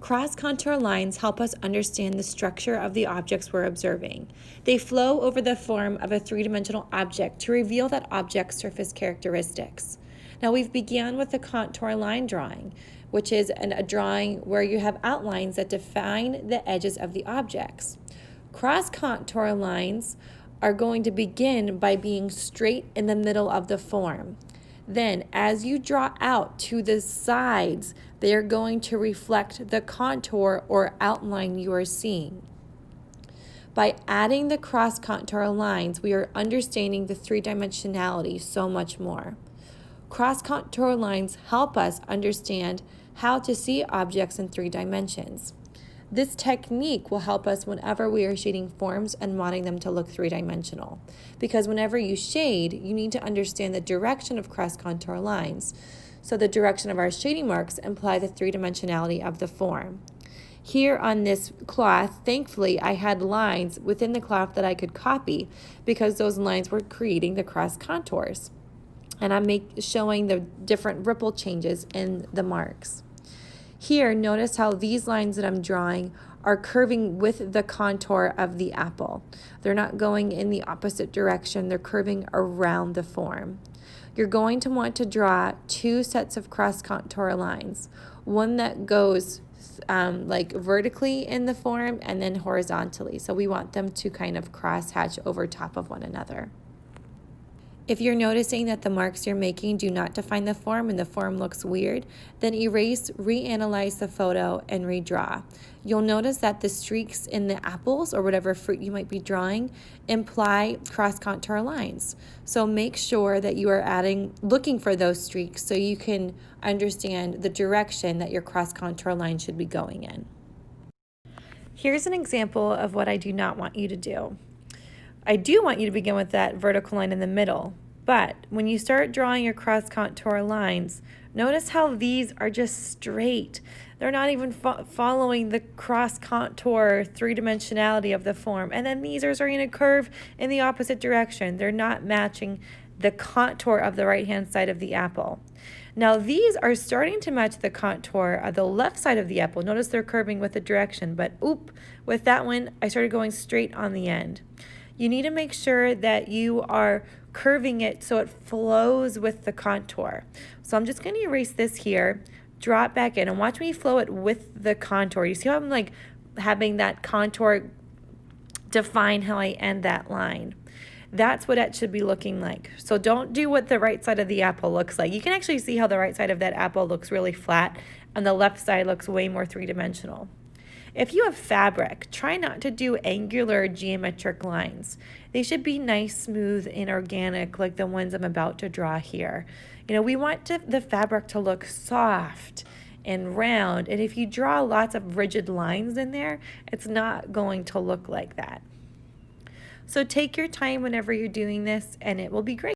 Cross-contour lines help us understand the structure of the objects we're observing. They flow over the form of a three-dimensional object to reveal that object's surface characteristics. Now we've begun with the contour line drawing, which is a drawing where you have outlines that define the edges of the objects. Cross-contour lines are going to begin by being straight in the middle of the form. Then, as you draw out to the sides, they are going to reflect the contour or outline you are seeing. By adding the cross-contour lines, we are understanding the three-dimensionality so much more. Cross-contour lines help us understand how to see objects in 3 dimensions. This technique will help us whenever we are shading forms and wanting them to look 3-dimensional. Because whenever you shade, you need to understand the direction of cross-contour lines. So the direction of our shading marks imply the 3-dimensionality of the form. Here on this cloth, thankfully, I had lines within the cloth that I could copy because those lines were creating the cross contours. And I'm showing the different ripple changes in the marks. Here, notice how these lines that I'm drawing are curving with the contour of the apple. They're not going in the opposite direction, they're curving around the form. You're going to want to draw 2 sets of cross-contour lines. One that goes like vertically in the form and then horizontally. So we want them to kind of cross-hatch over top of one another. If you're noticing that the marks you're making do not define the form and the form looks weird, then erase, reanalyze the photo, and redraw. You'll notice that the streaks in the apples or whatever fruit you might be drawing imply cross-contour lines. So make sure that you are looking for those streaks so you can understand the direction that your cross-contour line should be going in. Here's an example of what I do not want you to do. I do want you to begin with that vertical line in the middle, but when you start drawing your cross-contour lines, notice how these are just straight. They're not even following the cross-contour 3-dimensionality of the form. And then these are starting to curve in the opposite direction. They're not matching the contour of the right-hand side of the apple. Now these are starting to match the contour of the left side of the apple. Notice they're curving with the direction, but with that one, I started going straight on the end. You need to make sure that you are curving it so it flows with the contour. So I'm just going to erase this here, draw it back in, and watch me flow it with the contour. You see how I'm like having that contour define how I end that line. That's what it should be looking like. So don't do what the right side of the apple looks like. You can actually see how the right side of that apple looks really flat and the left side looks way more 3-dimensional. If you have fabric, try not to do angular geometric lines. They should be nice, smooth, and organic like the ones I'm about to draw here. We want the fabric to look soft and round, and if you draw lots of rigid lines in there, it's not going to look like that. So take your time whenever you're doing this, and it will be great.